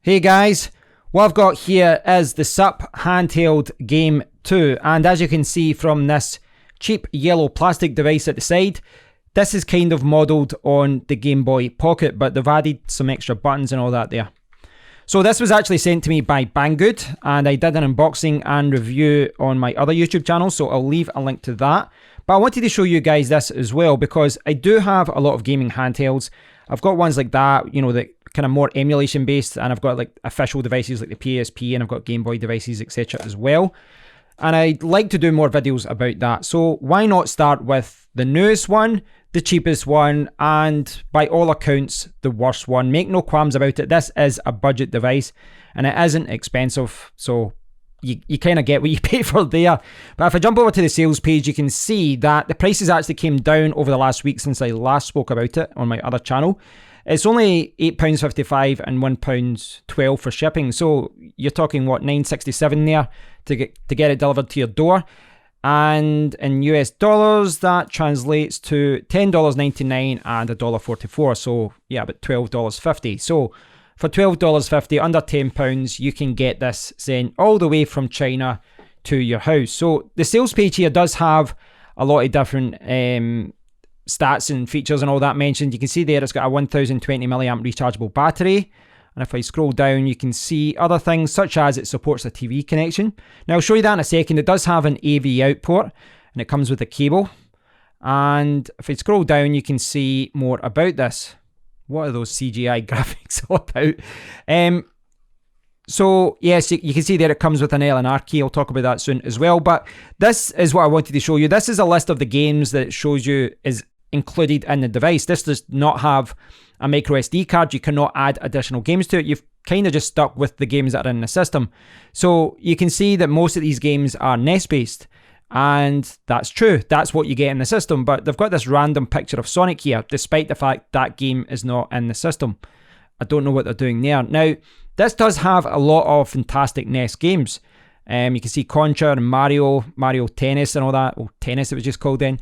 Hey guys, what I've got here is the SUP Handheld Game 2, and as you can see from this cheap yellow plastic device at the side, this is kind of modelled on the Game Boy Pocket, but they've added some extra buttons and all that there. So this was actually sent to me by Banggood, and I did an unboxing and review on my other YouTube channel, so I'll leave a link to that. But I wanted to show you guys this as well, because I do have a lot of gaming handhelds. I've got ones like that, you know, that kind of more emulation based, and I've got like official devices like the PSP, and I've got Game Boy devices, etc. as well. And I'd like to do more videos about that. So why not start with the newest one, the cheapest one, and by all accounts, the worst one. Make no qualms about it. This is a budget device and it isn't expensive. So you kind of get what you pay for there. But if I jump over to the sales page, you can see that the prices actually came down over the last week since I last spoke about it on my other channel. It's only £8.55 and £1.12 for shipping. So you're talking, what, $9.67 there to get it delivered to your door. And in US dollars, that translates to $10.99 and $1.44. So yeah, about $12.50. So for $12.50, under £10, you can get this sent all the way from China to your house. So the sales page here does have a lot of different stats and features and all that mentioned. You can see there it's got a 1020 milliamp rechargeable battery. And if I scroll down, you can see other things such as it supports a TV connection. Now I'll show you that in a second. It does have an AV out port and it comes with a cable. And if I scroll down, you can see more about this. What are those CGI graphics all about? So yes, you can see there it comes with an L&R key. I'll talk about that soon as well. But this is what I wanted to show you. This is a list of the games that it shows you is included in the device. This does not have a micro SD card. You cannot add additional games to it. You've kind of just stuck with the games that are in the system. So you can see that most of these games are NES based. And that's true. That's what you get in the system. But they've got this random picture of Sonic here, despite the fact that game is not in the system. I don't know what they're doing there. Now, this does have a lot of fantastic NES games. You can see Contra and Mario Tennis and all that. Well, Tennis it was just called then.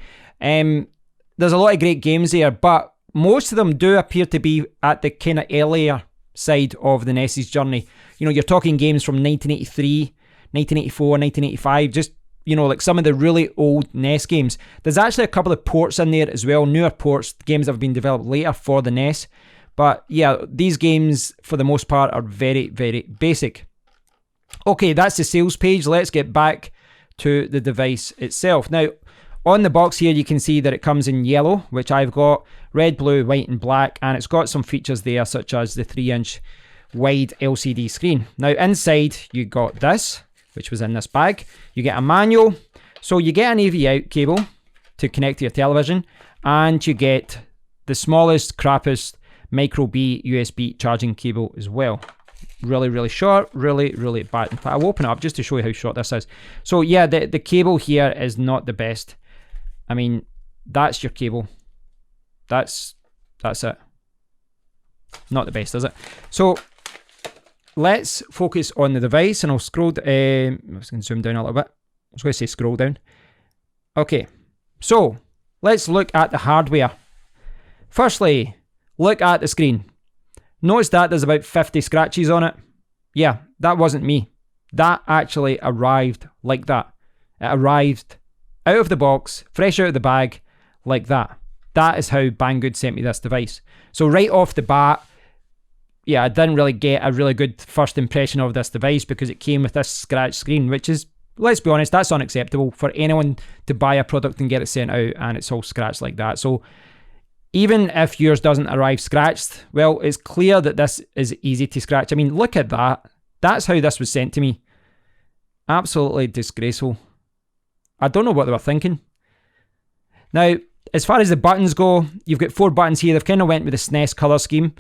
There's a lot of great games there, but most of them do appear to be at the kind of earlier side of the NES's journey. You know, you're talking games from 1983, 1984, 1985, just, you know, like some of the really old NES games. There's actually a couple of ports in there as well, newer ports, games that have been developed later for the NES. But yeah, these games, for the most part, are very, very basic. Okay, that's the sales page. Let's get back to the device itself. Now, on the box here, you can see that it comes in yellow, which I've got, red, blue, white, and black, and it's got some features there, such as the 3-inch wide LCD screen. Now, inside, you got this, which was in this bag. You get a manual, so you get an AV out cable to connect to your television, and you get the smallest, crappiest micro B USB charging cable as well. Really, really short, really, really bad. In fact, I'll open it up just to show you how short this is. So yeah, the cable here is not the best. I mean, that's your cable. That's it. Not the best, is it? So let's focus on the device, and I'll scroll. I'm just going to zoom down a little bit. I was going to say scroll down. Okay, so let's look at the hardware. Firstly, look at the screen. Notice that there's about 50 scratches on it. Yeah, that wasn't me. That actually arrived like that. It arrived out of the box, fresh out of the bag, like that. That is how Banggood sent me this device. So right off the bat, yeah, I didn't really get a really good first impression of this device because it came with this scratch screen, which is, let's be honest, that's unacceptable for anyone to buy a product and get it sent out and it's all scratched like that. So even if yours doesn't arrive scratched, well, it's clear that this is easy to scratch. I mean, look at that. That's how this was sent to me. Absolutely disgraceful. I don't know what they were thinking. Now, as far as the buttons go, you've got 4 buttons here. They've kind of went with the SNES colour scheme.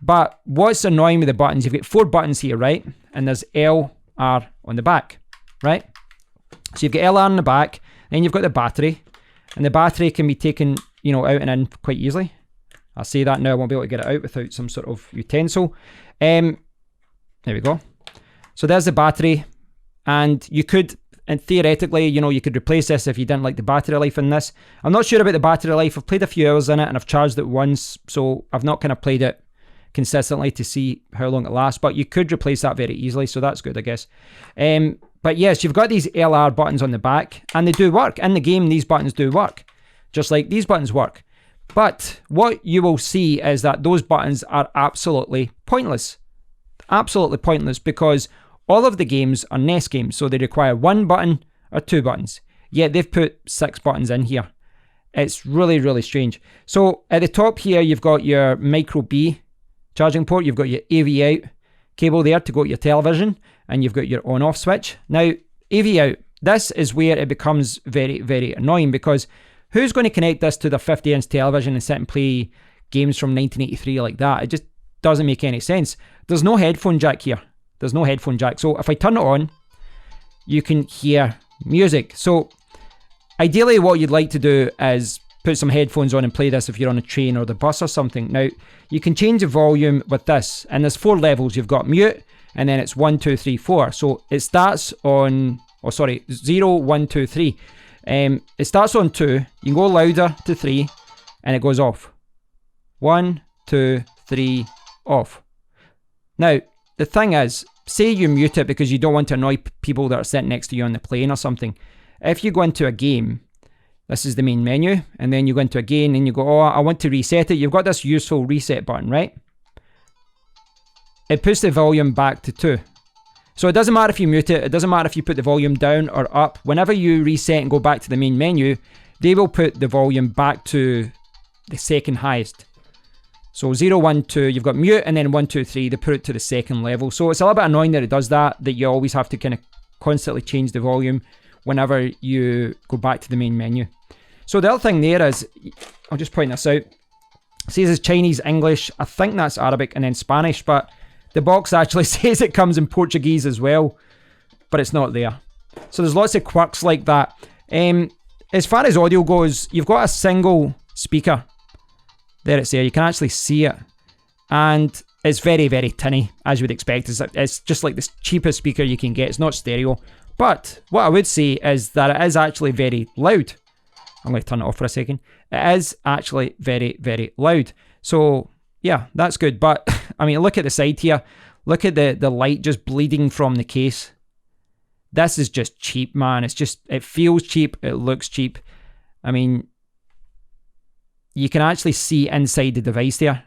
But what's annoying with the buttons, you've got 4 buttons here, right? And there's L, R on the back, right? So you've got L, R on the back, then you've got the battery. And the battery can be taken, you know, out and in quite easily. I'll say that now, I won't be able to get it out without some sort of utensil. There we go. So there's the battery. And you could, and theoretically, you know, you could replace this if you didn't like the battery life in this. I'm not sure about the battery life. I've played a few hours in it and I've charged it once, so I've not kind of played it consistently to see how long it lasts, but you could replace that very easily, so that's good, I guess. But yes, you've got these LR buttons on the back, and they do work. In the game, these buttons do work, just like these buttons work. But what you will see is that those buttons are absolutely pointless. Absolutely pointless, because all of the games are NES games, so they require 1 button or 2 buttons. Yet they've put 6 buttons in here. It's really, really strange. So at the top here, you've got your micro B charging port. You've got your AV out cable there to go to your television, and you've got your on-off switch. Now, AV out, this is where it becomes very, very annoying, because who's going to connect this to their 50-inch television and sit and play games from 1983 like that? It just doesn't make any sense. There's no headphone jack here. There's no headphone jack. So if I turn it on, you can hear music. So ideally what you'd like to do is put some headphones on and play this if you're on a train or the bus or something. Now, you can change the volume with this, and there's 4 levels. You've got mute, and then it's 1, 2, 3, 4. So it starts on, 0, 1, 2, 3. It starts on 2, you can go louder to 3, and it goes off. 1, 2, 3, off. Now, the thing is, say you mute it because you don't want to annoy people that are sitting next to you on the plane or something. If you go into a game, this is the main menu, and then you go into a game and you go, oh, I want to reset it. You've got this useful reset button, right? It puts the volume back to 2. So it doesn't matter if you mute it, it doesn't matter if you put the volume down or up. Whenever you reset and go back to the main menu, they will put the volume back to the second highest. So 0, 1, 2, you've got mute, and then 1, 2, 3, they put it to the second level. So it's a little bit annoying that it does that you always have to kind of constantly change the volume whenever you go back to the main menu. So the other thing there is, I'll just point this out. It says it's Chinese, English, I think that's Arabic, and then Spanish, but the box actually says it comes in Portuguese as well, but it's not there. So there's lots of quirks like that. As far as audio goes, you've got a single speaker. There it's there, you can actually see it. And it's very, very tinny, as you would expect. It's just like the cheapest speaker you can get. It's not stereo. But what I would say is that it is actually very loud. I'm going to turn it off for a second. It is actually very, very loud. So yeah, that's good. But I mean, look at the side here. Look at the light just bleeding from the case. This is just cheap, man. It feels cheap. It looks cheap. I mean, you can actually see inside the device there.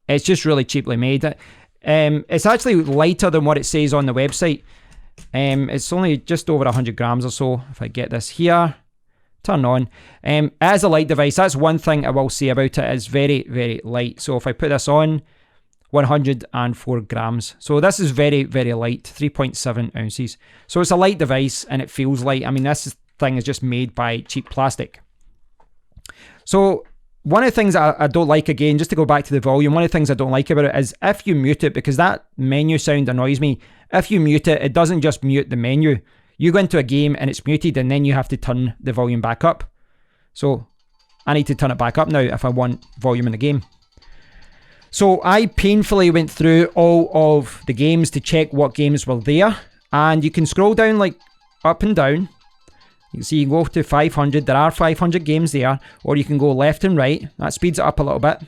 It's just really cheaply made. It's actually lighter than what it says on the website. It's only just over 100 grams or so. If I get this here, turn on. As a light device, that's one thing I will say about it. It's very, very light. So if I put this on, 104 grams. So this is very, very light, 3.7 ounces. So it's a light device and it feels light. I mean, this thing is just made by cheap plastic. So one of the things I don't like, again, just to go back to the volume, one of the things I don't like about it is if you mute it, because that menu sound annoys me. If you mute it, it doesn't just mute the menu. You go into a game and it's muted, and then you have to turn the volume back up. So I need to turn it back up now if I want volume in the game. So I painfully went through all of the games to check what games were there. And you can scroll down, like up and down. You can see you can go to 500. There are 500 games there. Or you can go left and right. That speeds it up a little bit.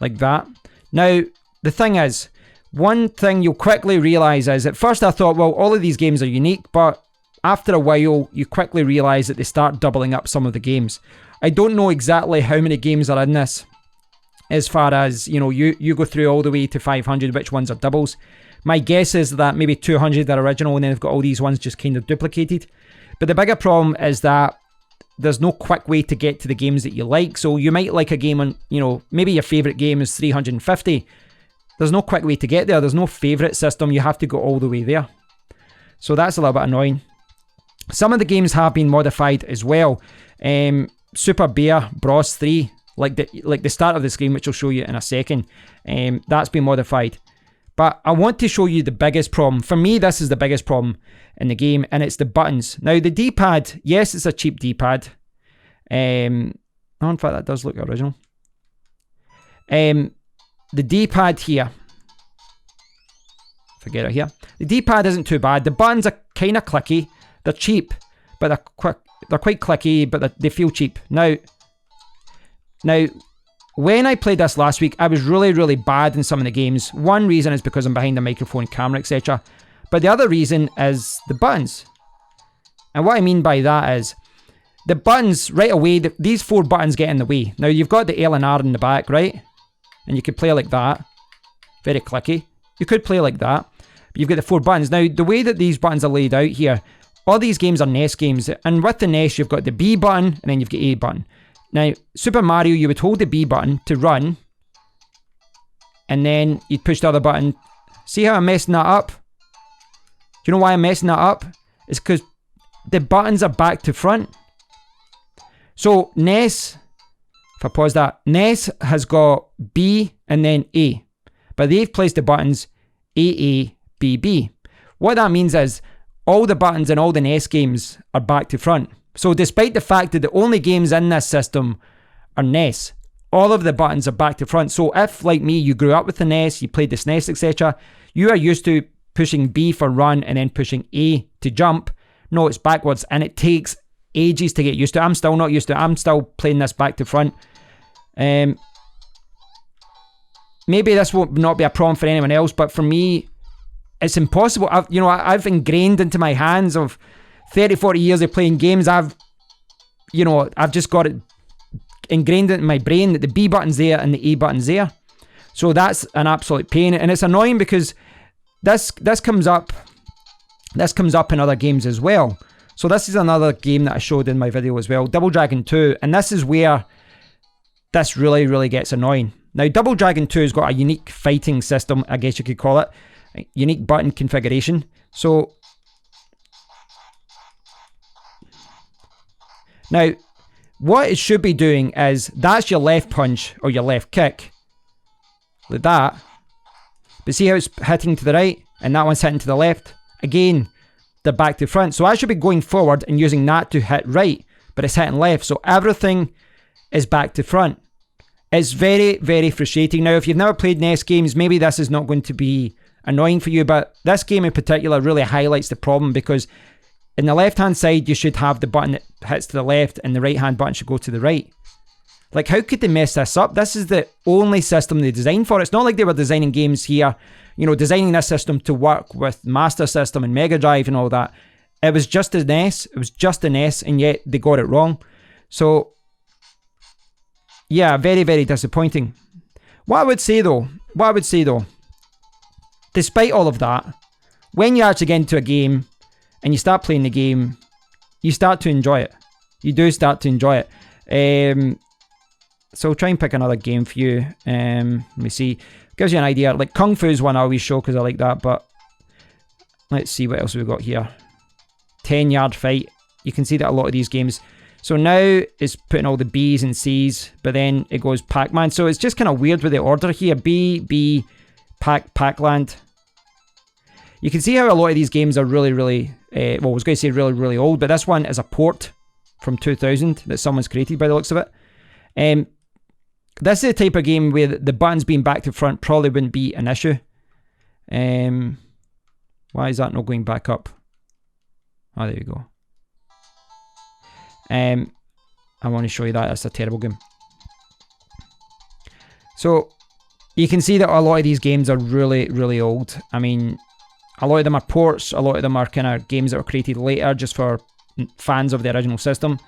Like that. Now, the thing is, one thing you'll quickly realise is, at first I thought, well, all of these games are unique, but after a while, you quickly realise that they start doubling up some of the games. I don't know exactly how many games are in this, as far as, you know, you go through all the way to 500, which ones are doubles. My guess is that maybe 200 are original, and then they've got all these ones just kind of duplicated. But the bigger problem is that there's no quick way to get to the games that you like. So you might like a game on, you know, maybe your favourite game is 350. There's no quick way to get there. There's no favourite system. You have to go all the way there. So that's a little bit annoying. Some of the games have been modified as well. Super Bear Bros 3, like the start of the screen, which I'll show you in a second. That's been modified. But I want to show you the biggest problem. For me, this is the biggest problem in the game, and it's the buttons. Now, the D-pad, yes, it's a cheap D-pad. Oh, in fact, that does look original. The D-pad here. Forget it here. The D-pad isn't too bad. The buttons are kind of clicky. They're cheap, but they're quite clicky, but they feel cheap. Now, when I played this last week, I was really, really bad in some of the games. One reason is because I'm behind the microphone, camera, etc. But the other reason is the buttons. And what I mean by that is, the buttons, right away, these 4 buttons get in the way. Now, you've got the L and R in the back, right? And you could play like that. Very clicky. You could play like that. But you've got the 4 buttons. Now, the way that these buttons are laid out here, all these games are NES games. And with the NES, you've got the B button, and then you've got A button. Now, Super Mario, you would hold the B button to run. And then you'd push the other button. See how I'm messing that up? Do you know why I'm messing that up? It's because the buttons are back to front. So NES, if I pause that, NES has got B and then A. But they've placed the buttons AA, BB. What that means is all the buttons in all the NES games are back to front. So despite the fact that the only games in this system are NES, all of the buttons are back to front. So if, like me, you grew up with the NES, you played the SNES, etc., you are used to pushing B for run and then pushing A to jump. No, it's backwards, and it takes ages to get used to. I'm still not used to it. I'm still playing this back to front. Maybe this won't not be a problem for anyone else, but for me, it's impossible. I've ingrained into my hands of 30, 40 years of playing games. I've just got it ingrained into my brain that the B button's there and the A button's there. So that's an absolute pain, and it's annoying because this comes up in other games as well. So this is another game that I showed in my video as well, Double Dragon 2, and this is where this really, really gets annoying. Now, Double Dragon 2 has got a unique fighting system, I guess you could call it, a unique button configuration. So, now, what it should be doing is, that's your left punch or your left kick, like that, but see how it's hitting to the right, and that one's hitting to the left? Again, they're back to front. So I should be going forward and using that to hit right, but it's hitting left. So everything is back to front. It's very, very frustrating. Now, if you've never played NES games, maybe this is not going to be annoying for you, but this game in particular really highlights the problem, because in the left-hand side, you should have the button that hits to the left, and the right-hand button should go to the right. Like, how could they mess this up? This is the only system they designed for. It's not like they were designing games here, designing this system to work with Master System and Mega Drive and all that. It was just a NES. It was just a NES, and yet they got it wrong. So, yeah, very, very disappointing. What I would say though, despite all of that, when you actually get into a game and you start playing the game, you start to enjoy it. You do start to enjoy it. So I'll try and pick another game for you. Let me see. Gives you an idea. Like Kung Fu's one I always show because I like that, but let's see what else we've got here. 10-yard fight. You can see that a lot of these games. So now it's putting all the B's and C's, but then it goes Pac-Man. So it's just kind of weird with the order here. B, Pac-Land. You can see how a lot of these games are really, really, I was going to say really, really old, but this one is a port from 2000 that someone's created by the looks of it. This is the type of game where the buttons being back to front probably wouldn't be an issue. Why is that not going back up? Oh, there you go. I want to show you that. That's a terrible game. So you can see that a lot of these games are really, really old. I mean, a lot of them are ports. A lot of them are kind of games that were created later just for fans of the original system.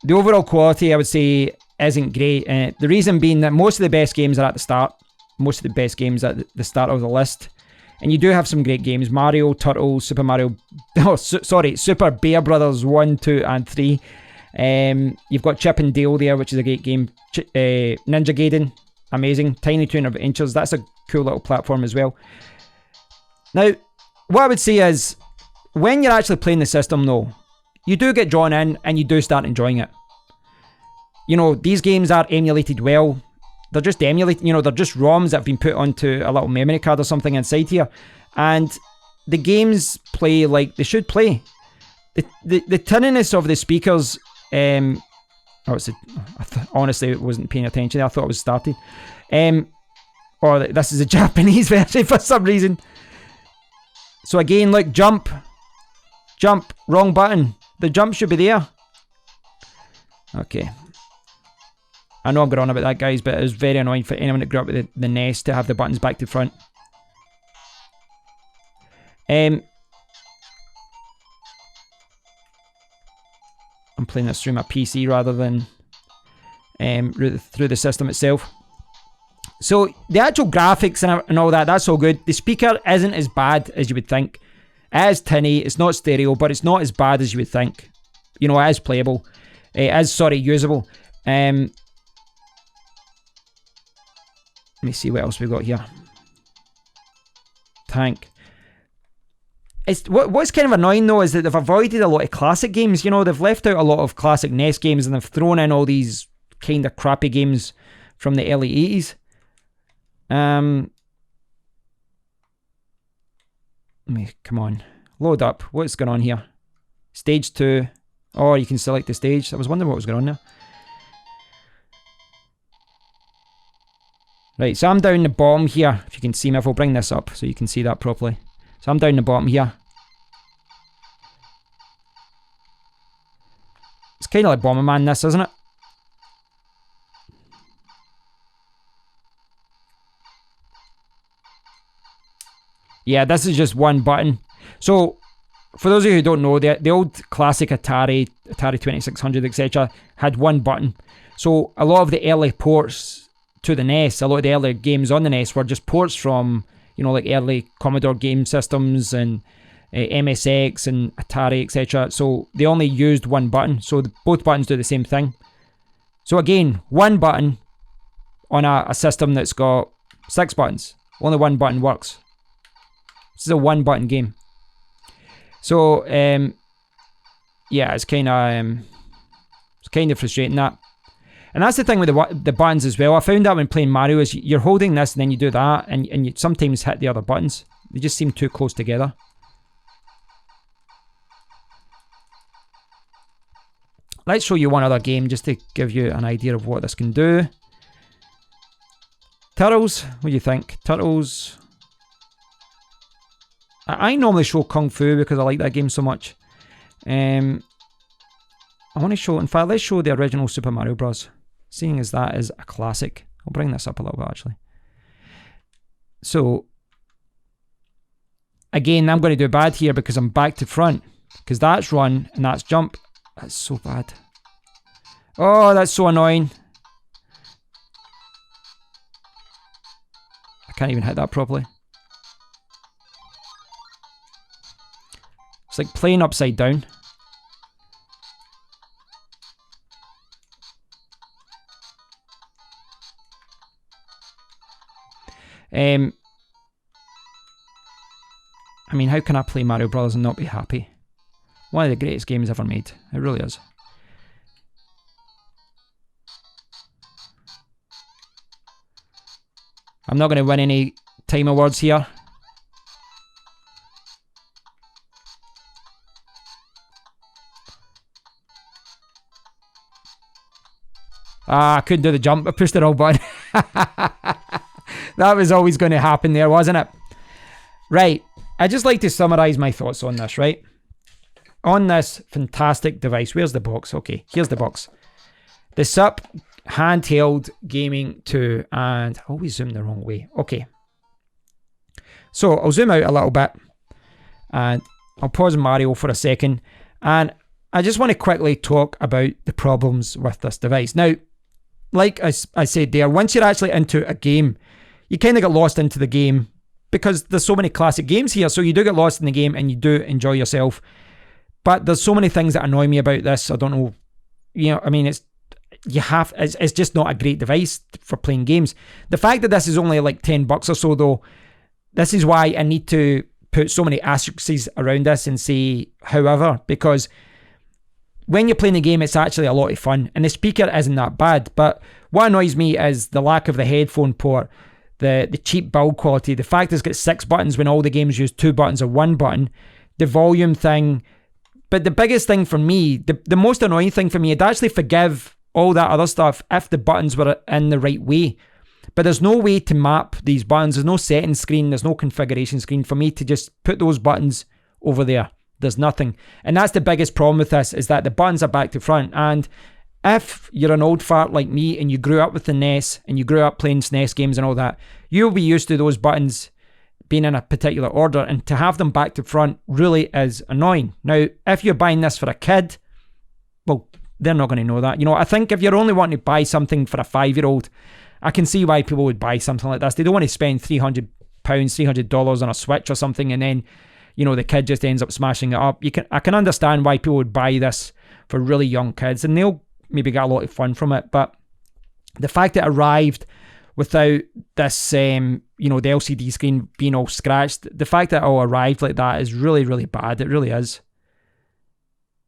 The overall quality, I would say, isn't great. The reason being that most of the best games are at the start. Most of the best games at the start of the list. And you do have some great games. Mario, Turtles, Super Mario... Oh, Super Bear Brothers 1, 2, and 3. You've got Chip and Dale there, which is a great game. Ninja Gaiden, amazing. Tiny Toon Adventures, that's a cool little platform as well. Now, what I would say is, when you're actually playing the system though, you do get drawn in and you do start enjoying it. You know, these games are emulated well. They're just emulated, they're just ROMs that have been put onto a little memory card or something inside here. And the games play like they should play. The tinniness of the speakers, honestly, it wasn't paying attention. I thought it was starting. Or this is a Japanese version for some reason. So again, look, jump, wrong button. The jump should be there. Okay. I know I'm going on about that, guys, but it was very annoying for anyone that grew up with the NES to have the buttons back to front. I'm playing this through my PC rather than through the system itself. So the actual graphics and all that, that's all good. The speaker isn't as bad as you would think. It is tinny, it's not stereo, but it's not as bad as you would think. You know, it is playable. It is, usable. Let me see what else we've got here. Tank. What's kind of annoying though is that they've avoided a lot of classic games. You know, they've left out a lot of classic NES games and they've thrown in all these kind of crappy games from the early 80s. Come on. Load up. What's going on here? Stage 2. Oh, you can select the stage. I was wondering what was going on there. Right, so I'm down the bottom here. If you can see me, if I'll bring this up so you can see that properly. So I'm down the bottom here. It's kind of like Bomberman, this, isn't it? Yeah, this is just one button. So, for those of you who don't know, the old classic Atari 2600, etc., had one button. So, a lot of the early ports to the NES, a lot of the early games on the NES were just ports from, you know, like early Commodore game systems and MSX and Atari, etc. So, they only used one button. So, both buttons do the same thing. So, again, one button on a system that's got 6 buttons. Only one button works. This is a one button game. So, yeah, it's kind of frustrating that. And that's the thing with the buttons as well. I found that when playing Mario is you're holding this and then you do that and you sometimes hit the other buttons. They just seem too close together. Let's show you one other game just to give you an idea of what this can do. Turtles, what do you think? Turtles. I normally show Kung Fu because I like that game so much. I want to show, in fact, let's show the original Super Mario Bros. Seeing as that is a classic. I'll bring this up a little bit actually. So, again, I'm going to do bad here because I'm back to front. Because that's run and that's jump. That's so bad. Oh, that's so annoying. I can't even hit that properly. It's like playing upside down. I mean, how can I play Mario Brothers and not be happy? One of the greatest games ever made. It really is. I'm not going to win any time awards here. Ah, I couldn't do the jump. I pushed the wrong button. That was always going to happen there, wasn't it? Right. I'd just like to summarise my thoughts on this, right? On this fantastic device. Where's the box? Okay, here's the box. The SUP Handheld Gaming 2. And I always zoom the wrong way. Okay. So, I'll zoom out a little bit. And I'll pause Mario for a second. And I just want to quickly talk about the problems with this device. Now, like I said there, once you're actually into a game, you kind of get lost into the game because there's so many classic games here. So you do get lost in the game and you do enjoy yourself. But there's so many things that annoy me about this. I don't know. You know, I mean, it's just not a great device for playing games. The fact that this is only like $10 or so though, this is why I need to put so many asterisks around this and say, however, because when you're playing the game, it's actually a lot of fun. And the speaker isn't that bad. But what annoys me is the lack of the headphone port, the cheap build quality, the fact it's got 6 buttons when all the games use 2 buttons or 1 button, the volume thing. But the biggest thing for me, the most annoying thing for me, I'd actually forgive all that other stuff if the buttons were in the right way. But there's no way to map these buttons. There's no settings screen. There's no configuration screen for me to just put those buttons over there. There's nothing. And that's the biggest problem with this, is that the buttons are back to front. And if you're an old fart like me and you grew up with the NES and you grew up playing SNES games and all that, you'll be used to those buttons being in a particular order, and to have them back to front really is annoying. Now, if you're buying this for a kid, well, they're not going to know that. You know, I think if you're only wanting to buy something for a 5-year-old, I can see why people would buy something like this. They don't want to spend £300, $300 on a Switch or something, and then, you know, the kid just ends up smashing it up. I can understand why people would buy this for really young kids, and they'll maybe get a lot of fun from it. But the fact that it arrived without this, you know, the LCD screen being all scratched, the fact that it all arrived like that is really, really bad. It really is.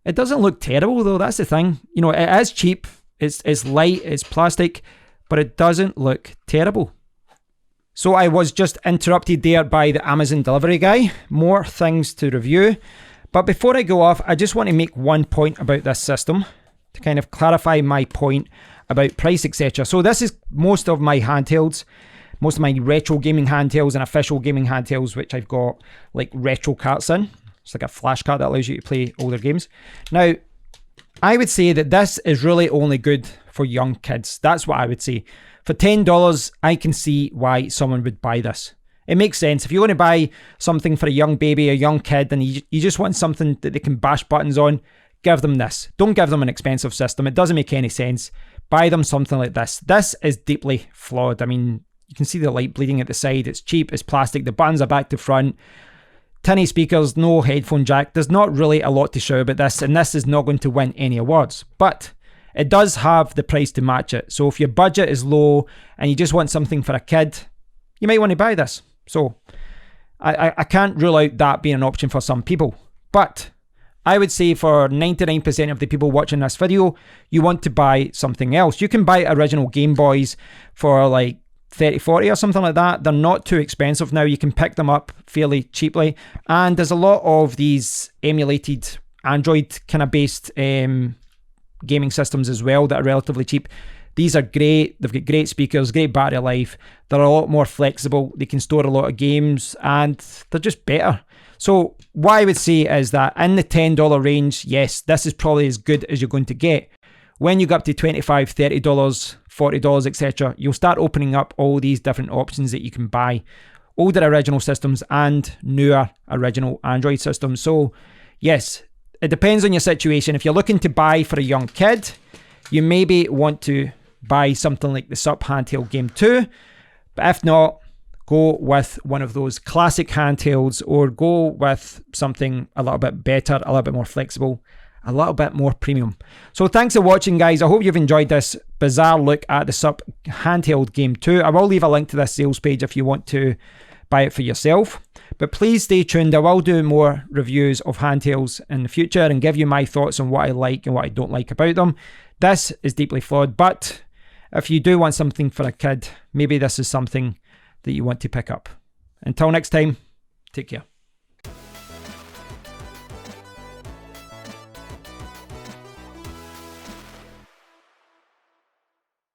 It doesn't look terrible though, that's the thing. You know, it is cheap, it's light, it's plastic, but it doesn't look terrible. So I was just interrupted there by the Amazon delivery guy. More things to review. But before I go off, I just want to make one point about this system to kind of clarify my point about price, etc. So this is most of my handhelds, most of my retro gaming handhelds and official gaming handhelds, which I've got like retro carts in. It's like a flash cart that allows you to play older games. Now, I would say that this is really only good for young kids. That's what I would say. For $10, I can see why someone would buy this. It makes sense. If you want to buy something for a young baby, a young kid, and you just want something that they can bash buttons on, give them this. Don't give them an expensive system. It doesn't make any sense. Buy them something like this. This is deeply flawed. I mean, you can see the light bleeding at the side. It's cheap, it's plastic. The buttons are back to front. Tinny speakers, no headphone jack. There's not really a lot to show about this, and this is not going to win any awards. But it does have the price to match it. So if your budget is low and you just want something for a kid, you might want to buy this. So I can't rule out that being an option for some people. But I would say for 99% of the people watching this video, you want to buy something else. You can buy original Game Boys for like 30, 40 or something like that. They're not too expensive now. You can pick them up fairly cheaply. And there's a lot of these emulated Android kind of based gaming systems as well that are relatively cheap. These are great. They've got great speakers, great battery life. They're a lot more flexible. They can store a lot of games and they're just better. So what I would say is that in the $10 range, yes, this is probably as good as you're going to get. When you go up to $25, $30, $40, etc., you'll start opening up all these different options that you can buy. Older original systems and newer original Android systems. So yes, it depends on your situation. If you're looking to buy for a young kid, you maybe want to buy something like the SUP Handheld Game 2. But if not, go with one of those classic handhelds or go with something a little bit better, a little bit more flexible, a little bit more premium. So thanks for watching, guys. I hope you've enjoyed this bizarre look at the SUP Handheld Game 2. I will leave a link to this sales page if you want to buy it for yourself. But please stay tuned. I will do more reviews of handhelds in the future and give you my thoughts on what I like and what I don't like about them. This is deeply flawed, but if you do want something for a kid, maybe this is something that you want to pick up. Until next time, take care.